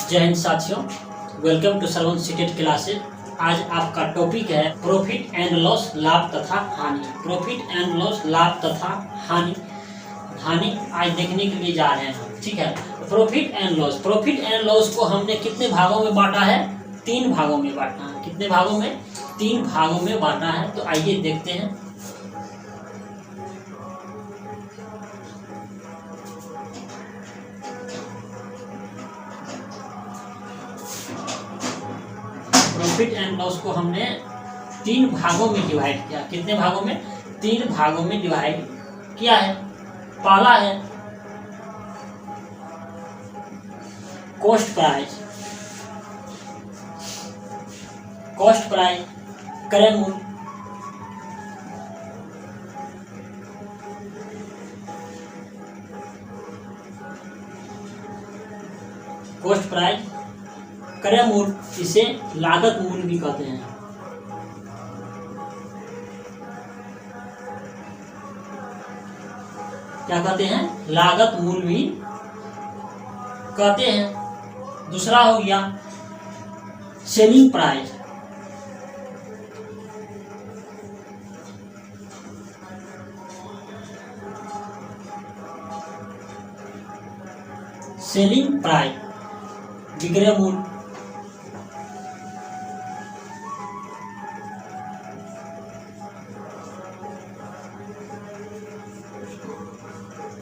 जय हिंद साथियों, welcome to Sarvan seated classes. आज आपका टॉपिक है प्रॉफिट एंड लॉस, लाभ तथा हानि। प्रॉफिट एंड लॉस, लाभ तथा हानि आज देखने के लिए जा रहे हैं। ठीक है, profit and loss. Profit and loss को हमने कितने भागों में बांटा है? 3 भागों में बांटा है। कितने भागों में? 3 भागों में बांटा है। तो आइए देखते हैं। प्रॉफिट एंड लॉस को हमने 3 भागों में डिवाइड किया। कितने भागों में? 3 भागों में डिवाइड किया है। पहला है कॉस्ट प्राइस। कॉस्ट प्राइस क्रय मूल्य। कॉस्ट प्राइस क्रय मूल्य, इसे लागत मूल्य भी कहते हैं। क्या कहते हैं? लागत मूल्य भी कहते हैं। दूसरा हो गया सेलिंग प्राइस। सेलिंग प्राइस विक्रय मूल्य।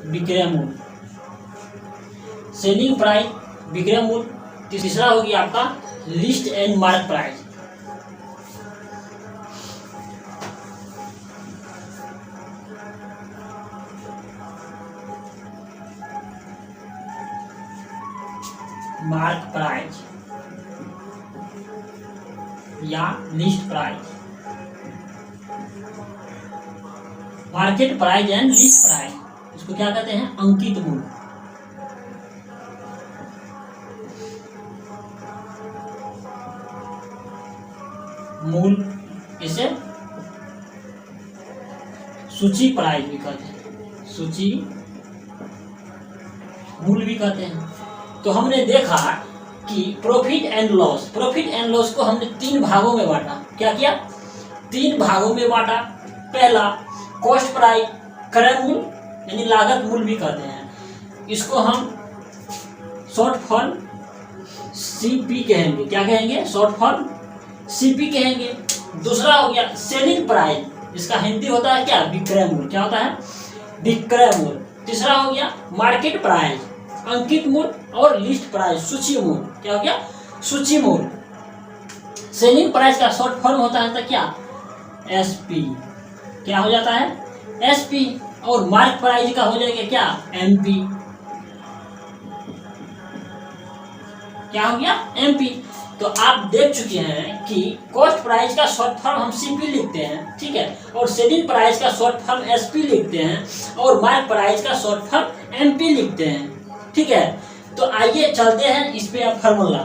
विक्रय मूल्य, सेलिंग प्राइस, विक्रय मूल्य। तीसरा हो गया आपका list and mark price. Mark price या list price. Market price and list price, इसको क्या कहते हैं? अंकित मूल्य। मूल्य, इसे सूची प्राइस भी कहते हैं। सूची मूल्य भी कहते हैं। तो हमने देखा कि profit and loss, profit and loss को हमने 3 भागों में बांटा। क्या किया? 3 भागों में बांटा। पहला कॉस्ट प्राइस क्रय मूल्य यानी लागत मूल्य भी कहते हैं। इसको हम शॉर्ट फॉर्म सीपी कहेंगे। क्या कहेंगे? शॉर्ट फॉर्म सीपी कहेंगे। दूसरा हो गया सेलिंग प्राइस, इसका हिंदी होता है क्या? विक्रय मूल्य। क्या होता है? विक्रय मूल्य। तीसरा हो गया मार्केट प्राइस, अंकित मूल्य। और लिस्ट प्राइस, सूची मूल्य। क्या हो गया? सूची मूल्य। सेलिंग प्राइस का शॉर्ट फॉर्म होता है तो क्या? एसपी। क्या हो जाता है? एसपी। और मार्क प्राइस का हो जाएगा क्या? एमपी। क्या हो गया? एमपी। तो आप देख चुके हैं कि कॉस्ट प्राइस का शॉर्ट फॉर्म हम सीपी लिखते हैं, ठीक है, और सेलिंग प्राइस का शॉर्ट फॉर्म एसपी लिखते हैं, और मार्क प्राइस का शॉर्ट फॉर्म एमपी लिखते हैं। ठीक है, तो आइए चलते हैं इस पे। आप फार्मूला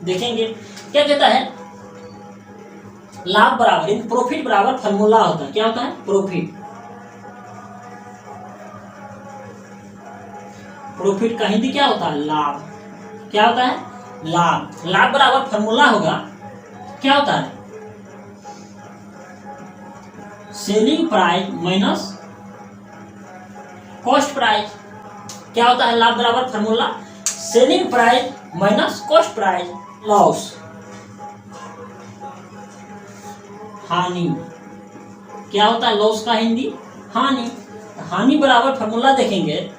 देखेंगे। क्या कहता है? लाभ बराबर इन प्रॉफिट बराबर फार्मूला होता है। क्या होता है? प्रॉफिट। प्रॉफिट का हिंदी क्या होता है? लाभ। क्या होता है? लाभ। लाभ बराबर फार्मूला होगा, क्या होता है? Selling price minus cost price. क्या होता है? लाभ बराबर formula selling price minus cost price. Loss, हानि। क्या होता है लॉस का हिंदी? हानि। हानि बराबर फार्मूला देखेंगे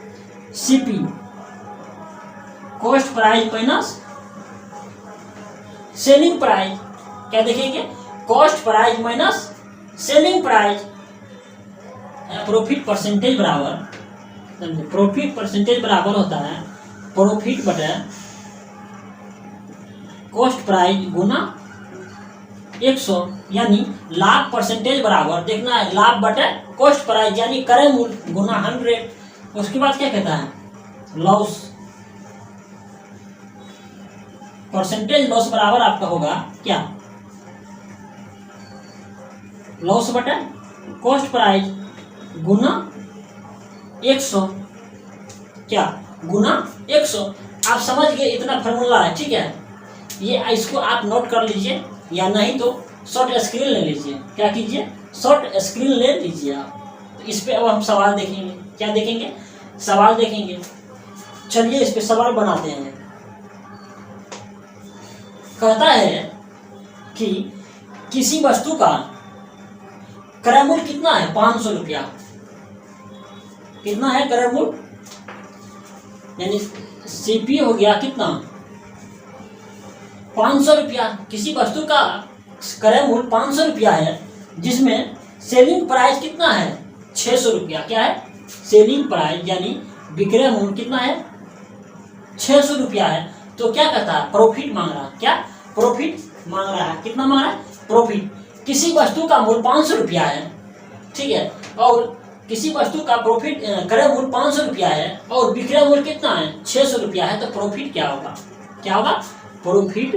CP, cost price minus selling price. क्या देखेंगे? Cost price minus selling price. Profit percentage बराबर, प्रॉफिट परसेंटेज बराबर होता है प्रॉफिट बटे कॉस्ट प्राइस गुना 100, यानी लाभ परसेंटेज बराबर देखना है लाभ बटे कॉस्ट प्राइस यानी क्रय मूल्य गुना 100। उसके बाद क्या कहता है? लॉस। परसेंटेज लॉस बराबर आपका होगा क्या? लॉस बटे कॉस्ट प्राइस गुना 100। क्या? गुना 100। आप समझ गए, इतना फार्मूला है, ठीक है। ये इसको आप नोट कर लीजिए, या नहीं तो शॉर्ट स्क्रीन ले लीजिए। क्या कीजिए, शॉर्ट स्क्रीन ले लीजिए आप। तो इस पे अब हम सवाल देखेंगे। क्या देखेंगे, सवाल देखेंगे। चलिए इस पे सवाल बनाते हैं। कहता है कि किसी वस्तु का क्रय मूल्य कितना है, 500 रुपया। कितना है क्रय मूल्य, यानी सीपी हो गया कितना, 500 रुपया। किसी वस्तु का क्रय मूल्य 500 रुपया है, जिसमें सेलिंग प्राइस कितना है, 600 रुपया। क्या है, सेलिंग प्राइस यानी विक्रय मूल्य कितना है, 600 रुपया है। तो क्या कहता है, प्रॉफिट मांग रहा है। क्या, प्रॉफिट मांग रहा है। कितना मांग रहा है, प्रॉफिट। किसी वस्तु का मूल्य 500 रुपया है, ठीक है, और किसी वस्तु का प्रॉफिट क्रय मूल्य 500 रुपया है और विक्रय मूल्य कितना है, 600 रुपया है। तो प्रॉफिट क्या होगा, क्या होगा, प्रॉफिट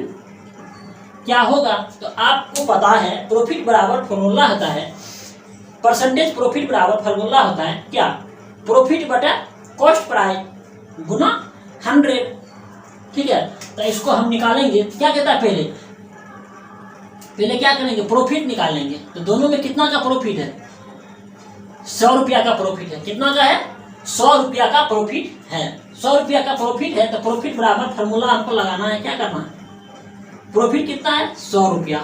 क्या होगा। तो आपको पता है प्रॉफिट बराबर फॉर्मूला होता है, परसेंटेज प्रॉफिट बराबर फॉर्मूला होता है क्या, प्रॉफिट बटा कॉस्ट प्राइस गुना 100, ठीक है। तो इसको हम निकालेंगे। क्या कहता है, पहले क्या करेंगे, प्रॉफिट निकालेंगे। तो दोनों में कितना का प्रॉफिट है, 100 रुपया का प्रॉफिट है। कितना का है, 100 रुपया का प्रॉफिट है। 100 रुपया का प्रॉफिट है, तो प्रॉफिट बराबर फॉर्मूला हमको लगाना है। क्या करना है, प्रॉफिट कितना है, 100 रुपया।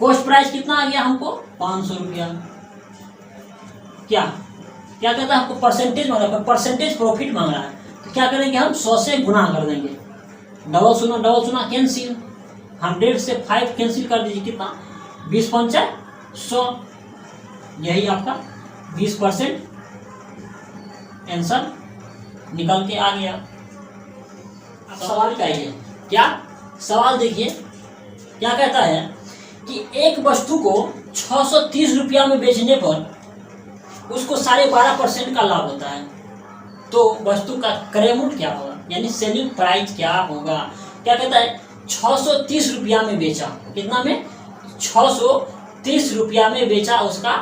कॉस्ट प्राइस कितना आ गया हमको, 500 रुपया। क्या क्या कहता है, हमको परसेंटेज मांग रहा है, परसेंटेज प्रॉफिट मांग रहा है। तो क्या करेंगे, हम 100 से गुना कर देंगे। डबल सुना कैंसिल, 100 से 5 कैंसिल कर दीजिए। कितना, 20 पंचा 100, यही आपका 20% आंसर निकल के आ गया। अब सवाल क्या है, क्या सवाल देखिए, क्या कहता है कि एक वस्तु को 630 रुपया में बेचने पर उसको 12.5% का लाभ होता है। तो वस्तु का क्रय मूल्य क्या होगा, यानी सेलिंग प्राइस क्या होगा। क्या कहता है, 630 रुपया में बेचा। कितना में, 630 रुपया में बेचा, उसका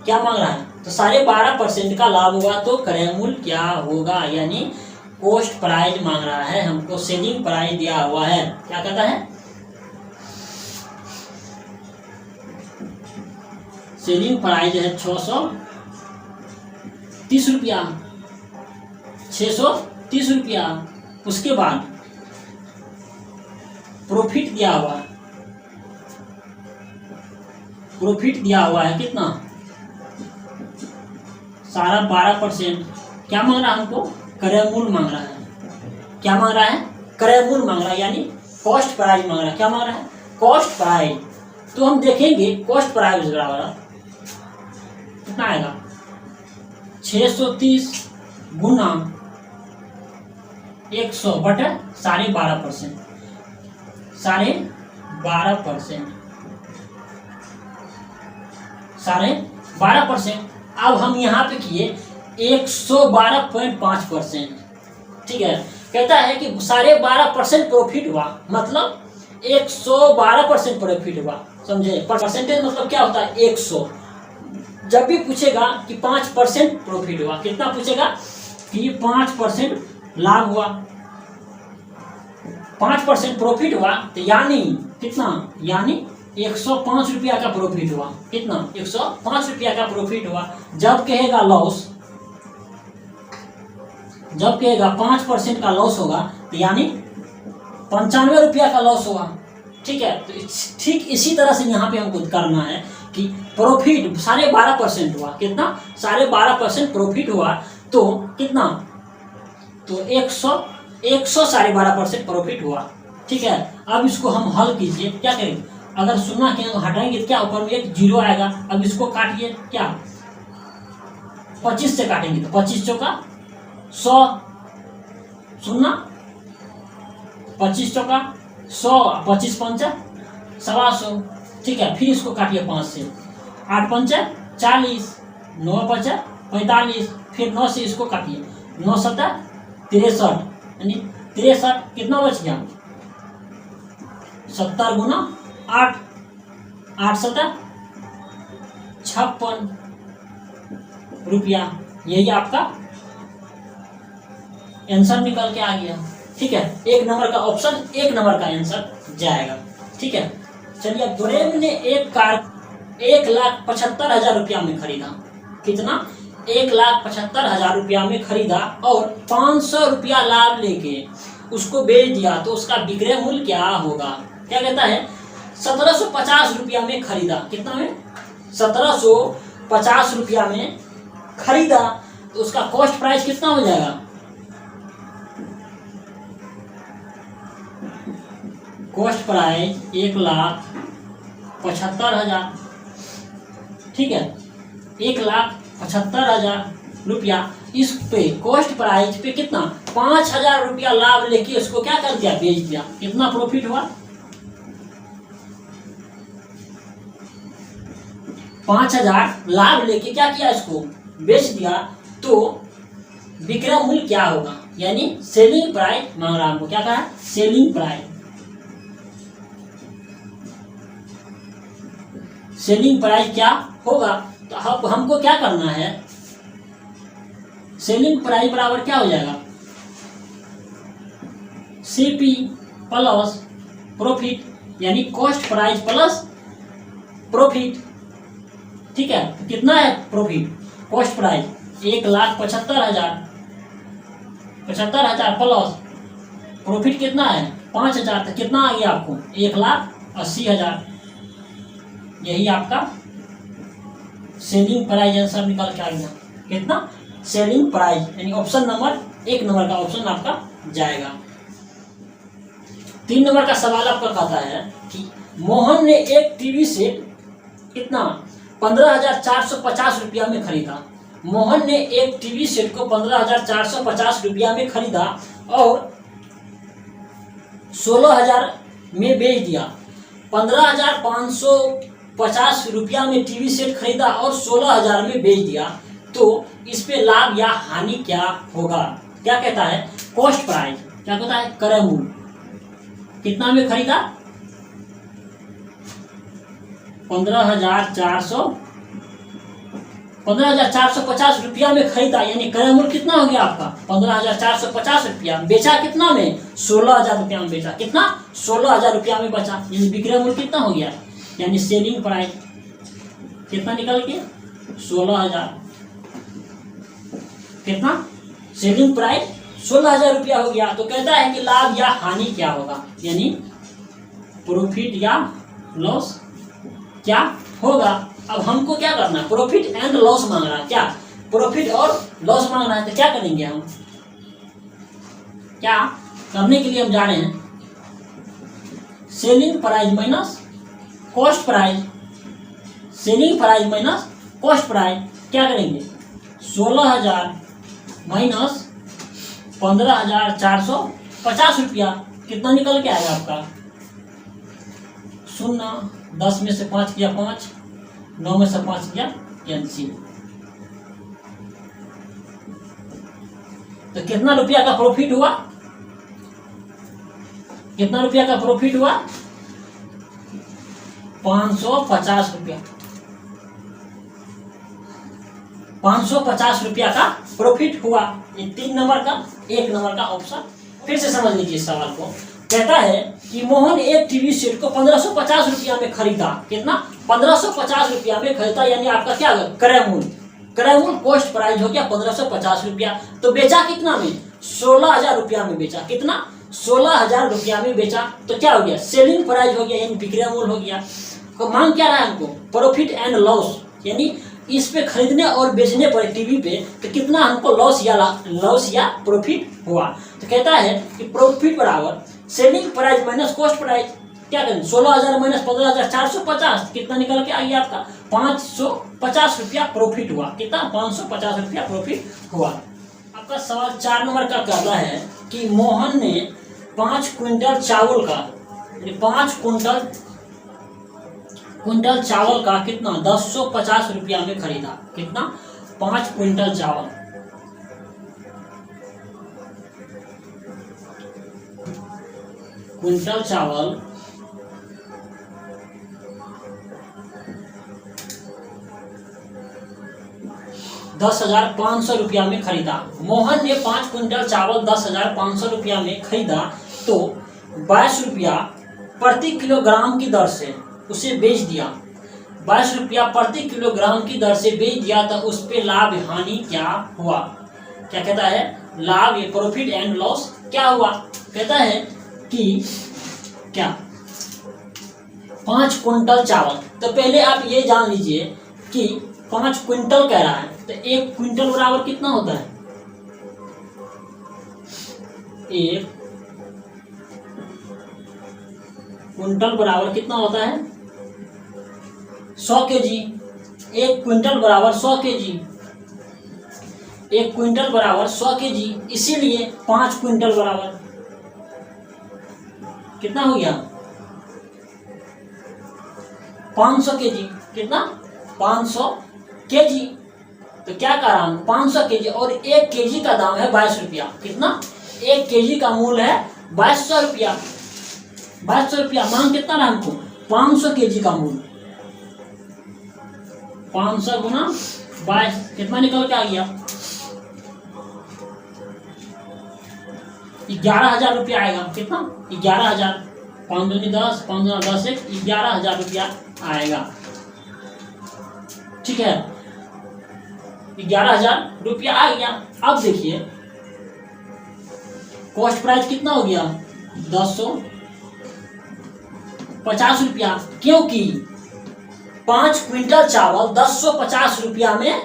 क्या मांग रहा है, तो 12.5% का लाभ होगा। तो क्रय मूल्य क्या होगा, यानी कॉस्ट प्राइस मांग रहा है हमको, सेलिंग प्राइस दिया हुआ है। क्या कहता है, सेलिंग प्राइस है 630 रुपया, 630 रुपया। उसके बाद प्रॉफिट दिया हुआ, प्रॉफिट दिया हुआ है कितना, 12.5%। क्या मांग रहा है हमको, क्रय मूल्य मांग रहा है। क्या मांग रहा है, क्रय मूल्य मांग रहा है, यानी कॉस्ट प्राइस मांग रहा है। क्या मांग रहा है, कॉस्ट प्राइस। तो हम देखेंगे कॉस्ट प्राइस बराबर कितना आएगा, 630 गुना 100 बटा 12.5%, 12.5%, 12.5%। अब हम यहाँ पे किए 112.5%, ठीक है। कहता है कि 12.5% प्रॉफिट हुआ, मतलब 112% प्रॉफिट हुआ। समझे, परसेंटेज मतलब क्या होता है, 100। जब भी पूछेगा कि 5% प्रॉफिट हुआ, कितना पूछेगा कि 5% लाभ हुआ, 5% प्रॉफिट हुआ, तो यानी कितना, यानी 105 रुपया का प्रॉफिट हुआ। कितना, 105 रुपया का प्रॉफिट हुआ। जब कहेगा लॉस, जब कहेगा 5% का लॉस होगा, तो यानी 95 रुपया का लॉस होगा, ठीक है। तो ठीक इसी तरह से यहाँ पे हमको करना है कि प्रॉफिट 12.5% हुआ। कितना, 12.5% प्रॉफिट हुआ, तो कितना, तो 100 12.5% प्रॉफिट हुआ, ठीक है। अब इसको हम हल कीजिए। क्या करेंगे, अगर शून्य के हटाएंगे तो क्या ऊपर में एक 0 आएगा। अब इसको काटिए, क्या 25 से काटेंगे, तो 25 चौका 100, शून्य 25 चौका 100, 25 पंचा 125, ठीक है। फिर इसको काटिए 5 से, 8 पंचा 40, 9 पंचा 45, फिर 9 से इसको काटिए, 9 सत्ता 63, यानी 63 कितना बच गया, 70 गुना 8, 8 सत्ता 56 रुपया। यही आपका आंसर निकल के आ गया। ठीक है, एक नंबर का ऑप्शन, एक नंबर का आंसर जाएगा। ठीक है, चलिए अब प्रेम ने एक कार 1,75,000 रुपया में खरीदा। कितना? 1,75,000 रुपया में खरीदा और 500 रुपया लाभ लेके उसको बेच दिया, तो उसका विक्रय मूल्य क्या होगा? क्या कहता है? 1750 रुपया में खरीदा। कितना में? 1750 रुपया में खरीदा, तो उसका कॉस्ट प्राइस कितना हो जाएगा? Cost price 1,75,000। ठीक है, 1,75,000 रुपया। इस पे कॉस्ट प्राइस पे कितना? 5,000 रुपया लाभ लेके उसको क्या कर दिया? बेच दिया। कितना प्रॉफिट हुआ? 5,000 लाभ लेके क्या किया? इसको बेच दिया, तो विक्रय मूल्य क्या होगा? यानी सेलिंग प्राइस मांग रहा हमको। क्या कहा है? Selling price. सेलिंग प्राइस क्या होगा? तो अब हमको क्या करना है? सेलिंग प्राइस बराबर क्या हो जाएगा? सीपी प्लस प्रॉफिट, यानी कॉस्ट प्राइस प्लस प्रॉफिट। ठीक है, तो कितना है profit? Cost price 1,75,000 plus profit कितना है? 5,000। तो कितना आ गया आपको? 1,80,000। यही आपका सेलिंग प्राइस आंसर निकल के आ गया। कितना? सेलिंग प्राइस, यानी ऑप्शन नंबर, एक नंबर का ऑप्शन आपका जाएगा। 3 नंबर का सवाल आपका कहता है कि मोहन ने एक टीवी सेट कितना? 15,450 रुपया में खरीदा। मोहन ने एक टीवी सेट को 15,450 रुपया में खरीदा और 16,000 में बेच दिया। 15,550 रुपया में टीवी सेट खरीदा और 16,000 में बेच दिया, तो इस पे लाभ या हानि क्या होगा? क्या कहता है? Cost price. क्या कहता है? क्रय मूल्य। कितना में खरीदा? 15,450 रुपया में खरीदा, यानी क्रय मूल्य कितना हो गया आपका? 15,450 रुपया। बेचा कितना में? 16,000 रुपया में बेचा। कितना? 16,000 रुपया में बचा, यानी विक्रय मूल्य कितना हो गया? यानी सेलिंग प्राइस कितना निकल के? 16,000। कितना? सेलिंग प्राइस 16,000 रुपया हो गया। तो कहता है कि लाभ या हानि क्या होगा? यानी प्रॉफिट या लॉस क्या होगा? अब हमको क्या करना है? प्रॉफिट एंड लॉस मांगना है। क्या? प्रॉफिट और लॉस मांगना है। तो क्या करेंगे हम? क्या करने के लिए हम जा रहे हैं? Selling price minus cost price. Selling price minus cost price क्या करेंगे? 16,000 माइनस 15,450 रुपया। कितना निकल के आएगा आपका? 0, 10 में से 5 किया 5, 9 में से 5 किया एलसीएम। तो कितना रुपया का प्रॉफिट हुआ? कितना रुपया का प्रॉफिट हुआ? 550 रुपया। 550 रुपया का प्रॉफिट हुआ। ये 3 नंबर का, 1 नंबर का ऑप्शन। फिर से समझ लीजिए इस सवाल को। कहता है कि मोहन एक टीवी सेट को 1550 रुपया में खरीदा। कितना? 1550 रुपया में खरीदा, यानी आपका क्या होगा? क्रय मूल्य। क्रय मूल्य कॉस्ट प्राइस हो गया 1550 रुपया। तो बेचा कितना में? 16,000 रुपया में बेचा। कितना? 16,000 रुपया में बेचा। तो क्या हो गया? सेलिंग प्राइस हो गया, यानी विक्रय मूल्य हो गया। तो मांग क्या रहा है हमको? प्रॉफिट एंड लॉस, यानी इस पे खरीदने और बेचने पर टीवी पे तो कितना हमको लॉस या प्रॉफिट हुआ। तो कहता है कि प्रॉफिट बराबर selling price minus cost price. क्या करें? 16,000 माइनस 15,450, कितना निकल के आ गया आपका? 550 रुपया प्रॉफिट हुआ। कितना? 550 रुपया प्रॉफिट हुआ। आपका सवाल 4 नंबर का कहता है कि मोहन ने 5 क्विंटल चावल का, 5 क्विंटल चावल का कितना? 1050 रुपया में खरीदा। कितना? 5 क्विंटल चावल। क्विंटल चावल 1050 10,500 रुपया में खरीदा। मोहन ने 5 क्विंटल चावल 10,500 रुपया में खरीदा तो 22 रुपया प्रति किलोग्राम की दर से उसे बेच दिया। 22 रुपया प्रति किलोग्राम की दर से बेच दिया तो उस पे लाभ हानि क्या हुआ? क्या कहता है? लाभ, ये प्रॉफिट एंड लॉस क्या हुआ? कहता है कि क्या 5 क्विंटल चावल। तो पहले आप ये जान लीजिए कि 5 क्विंटल कह रहा है तो 1 क्विंटल बराबर कितना होता है? 1 क्विंटल बराबर कितना होता है? 100 केजी। 1 क्विंटल बराबर 100 केजी। 1 क्विंटल बराबर 100 केजी। इसीलिए 5 क्विंटल बराबर कितना हो गया? 500 केजी। कितना? 500 केजी। तो क्या कह रहा हूं? 500 केजी और 1 केजी का दाम है 22 रुपया। कितना? 1 केजी का मूल्य है 2200 रुपया। 2200 रुपया। मांग कितना रहा हमको? 500 केजी का मूल्य। 500 गुना 22 कितना निकल के आ गया? 11,000 रुपया आएगा। कितना? 11,000। 5 दूनी 10, 5 दूना 10, 11,000 रुपया आएगा। ठीक है, 11,000 रुपया आ गया। अब देखिए कॉस्ट प्राइस कितना हो गया? 10,50 रुपया, क्योंकि 5 क्विंटल चावल 10,50 रुपया में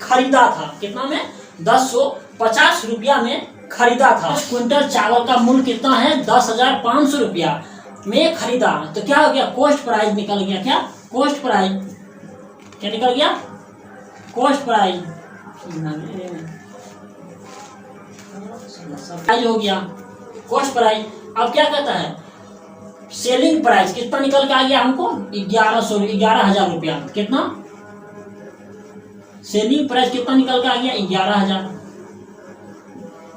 खरीदा था। कितना में? 10,50 रुपया में खरीदा था। 5 क्विंटल चावल का मूल्य कितना है? 10,500 रुपया में खरीदा। तो क्या हो गया? कॉस्ट प्राइस निकल गया। क्या? कॉस्ट प्राइस क्या निकल गया? कॉस्ट प्राइस हो गया। Cost price. अब क्या कहता है? सेलिंग प्राइस कितना निकल के आ गया हमको? 11,000 रुपया। कितना? सेलिंग प्राइस कितना निकल के आ गया? 11,000।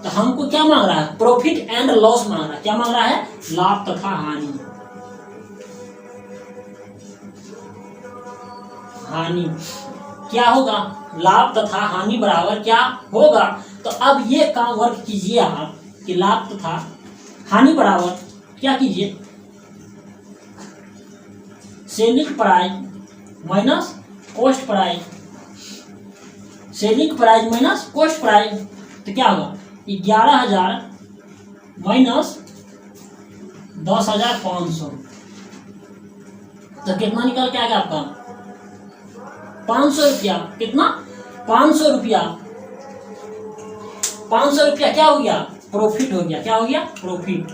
तो हमको क्या मांग रहा है? प्रॉफिट एंड लॉस मांग रहा है। क्या मांग रहा है? लाभ तथा हानि। हानि क्या होगा? लाभ तथा हानि बराबर क्या होगा? तो अब ये काम वर्क कीजिए आप कि लाभ तथा हानि बराबर क्या कीजिए? Selling price minus cost price. Selling price minus cost price. तो क्या होगा? 11,000 माइनस 10,500। तो कितना निकल के आएगा आपका? 500 रुपया। कितना? 500 रुपया। 500 रुपया क्या हो गया? प्रॉफिट हो गया। क्या हो गया? प्रॉफिट,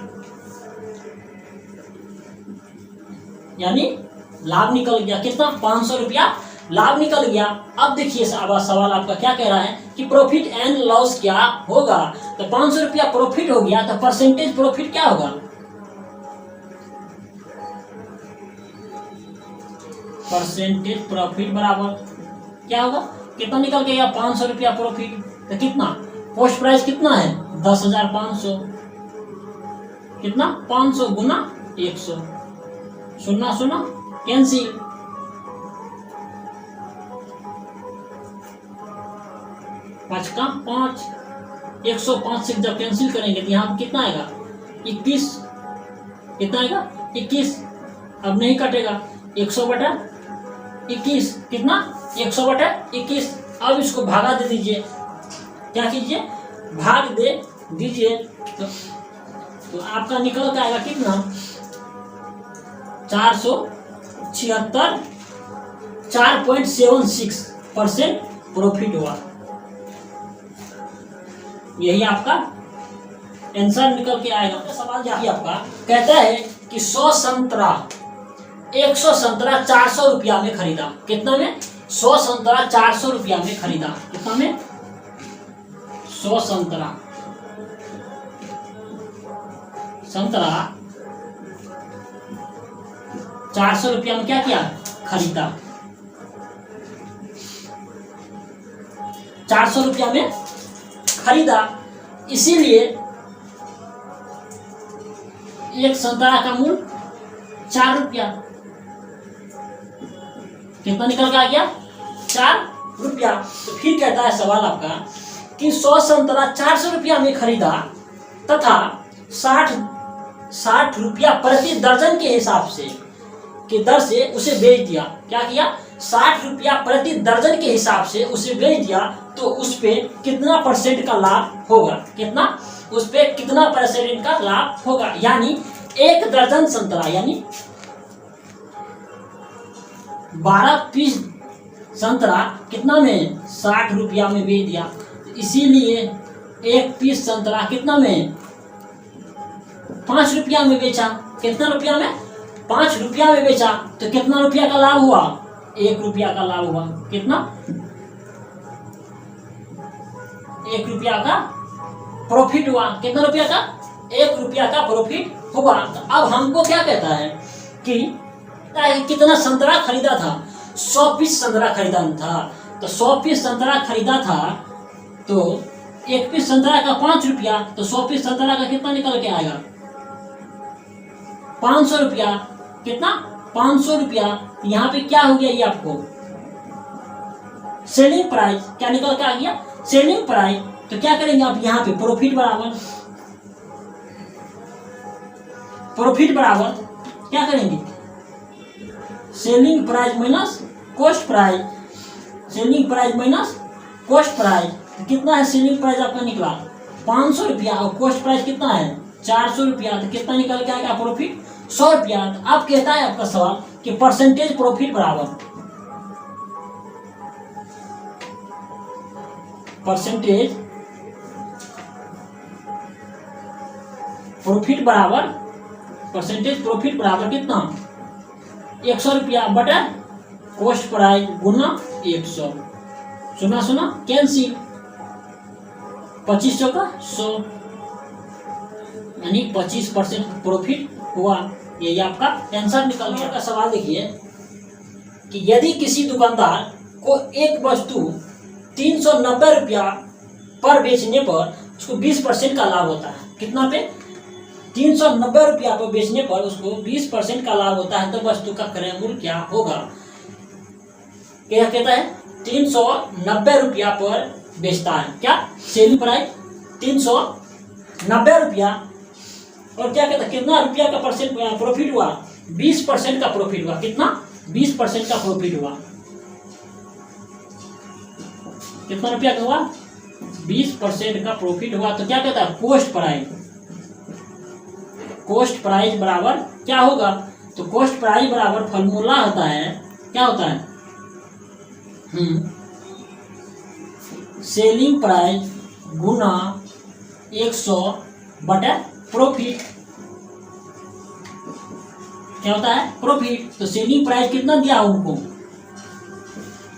यानी लाभ निकल गया। कितना? 500 रुपया लाभ निकल गया। अब देखिए सवाल आपका क्या कह रहा है कि प्रॉफिट एंड लॉस क्या होगा? तो 500 रुपया प्रॉफिट हो गया तो परसेंटेज प्रॉफिट क्या होगा? परसेंटेज प्रॉफिट बराबर क्या होगा? कितना निकल गया? 500 रुपया प्रॉफिट। तो कितना? कॉस्ट प्राइस कितना है? 10,500। कितना? 500 गुना 100। सुनना सुना कैंसिल। 5 का 5, 105 से जब कैंसिल करेंगे तो यहाँ कितना आएगा? 21। कितना आएगा? 21। अब नहीं कटेगा। 100/21। कितना? 100/21। अब इसको भागा दे दीजिए। क्या कीजिए? भाग दे दीजिए। तो आपका निकल के आएगा कितना? 476। 4.76% प्रॉफिट हुआ। यही आपका आंसर निकल के आएगा। सवाल जाइए आपका कहता है कि 100 संतरा 400 रुपया में खरीदा। कितना में? 100 संतरा 400 रुपया में खरीदा। कितना में? 100 संतरा 400 रुपया में क्या किया? खरीदा। 400 रुपया में खरीदा। इसीलिए एक संतरा का मूल्य 4 रुपया। कितना निकल के आ गया? 4 रुपया। तो फिर कहता है सवाल आपका कि 100 संतरा 400 रुपया में खरीदा तथा 60 रुपया प्रति दर्जन के हिसाब से के दर से उसे बेच दिया। क्या किया? 60 रुपया प्रति दर्जन के हिसाब से उसे बेच दिया, तो उस पे कितना परसेंट का लाभ होगा? कितना? उस पे कितना परसेंट का लाभ होगा? यानी 1 दर्जन संतरा यानी 12 पीस संतरा कितना में? 60 रुपया में बेच दिया। इसीलिए 1 पीस संतरा कितना में? 5 रुपया में बेचा। कितना रुपया में? 5 रुपया में बेचा। तो कितना रुपया का लाभ हुआ? 1 रुपया का लाभ हुआ। कितना? 1 रुपया का प्रॉफिट हुआ। कितना रुपया का? 1 रुपया का प्रॉफिट हुआ। तो अब हमको क्या कहता है कि कितना संतरा खरीदा था? 100 पीस संतरा खरीदा था। तो 100 पीस संतरा खरीदा था, तो 1 पीस संतरा का 5 रुपया, तो 100 पीस संतरा का कितना निकल के आएगा? 500 रुपया। कितना? 500 रुपया। यहाँ पे क्या हो गया? ये आपको सेलिंग प्राइस क्या निकल के आ गया? Selling price. तो क्या करेंगे आप यहाँ पे? प्रॉफिट बराबर क्या करेंगे? Selling price minus cost price. Selling price minus cost price. तो कितना है सेलिंग प्राइस आपका निकला? 500 रुपया। और कॉस्ट प्राइस कितना है? 400 रुपया। तो कितना निकल के आएगा? प्रॉफिट 100 रुपया। तो अब कहता है आपका सवाल कि परसेंटेज प्रॉफिट बराबर परसेंटेज प्रॉफिट बराबर कितना? 100 रुपया बटा कॉस्ट प्राइस गुना 100। सुना कैंसिल। 2500 का 100 यानी 25% प्रॉफिट हुआ। यही आपका आंसर निकल गया। का सवाल देखिए कि यदि किसी दुकानदार को एक वस्तु 390 रुपया पर बेचने पर उसको 20% का लाभ होता है। कितना पे? 390 रुपया पर बेचने पर उसको 20% का लाभ होता है, तो वस्तु का क्रय मूल्य क्या होगा? क्या कहता है? 390 रुपया पर बेचता है। क्या? सेलिंग प्राइस 390 रुपया। और क्या कहता है? कितना रुपया का परसेंट प्रॉफिट हुआ? 20% का प्रॉफिट हुआ। कितना? 20% का प्रॉफिट हुआ। कितना रुपया का हुआ? 20% का प्रॉफिट हुआ। तो क्या कहता है? कॉस्ट प्राइस बराबर क्या होगा? तो कॉस्ट प्राइस बराबर फॉर्मूला होता है, क्या होता है? सेलिंग प्राइस गुना 100 बटा प्रॉफिट। क्या होता है? प्रॉफिट। तो सेलिंग प्राइस कितना दिया उनको?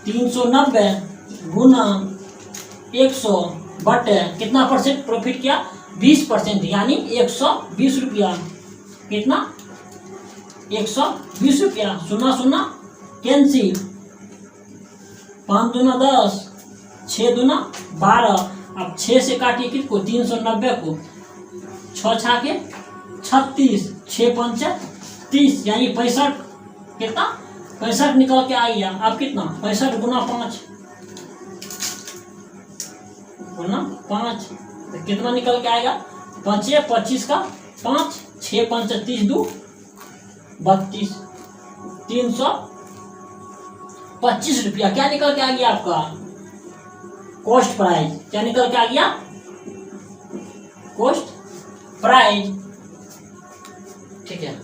390 गुना 100 बटे कितना परसेंट प्रॉफिट किया? 20%, यानी 120 रुपया। कितना? 120 रुपया। सुना कैंसिल। 5 दूना 10, 6 दूना 12। अब 6 से काटिए किसको? 390 को। 6 छाके 36, 6 पंचे 30, यानी 65। कितना? 65 निकल के आ गया। अब कितना? 65 गुना 5 गुना 5। तो कितना निकल के आएगा? 5 25 का 5, 6 5 30 2 32, 325 रुपया। क्या निकल के आ गया आपका? Cost price. क्या निकल के आ गया? Cost price. ठीक है।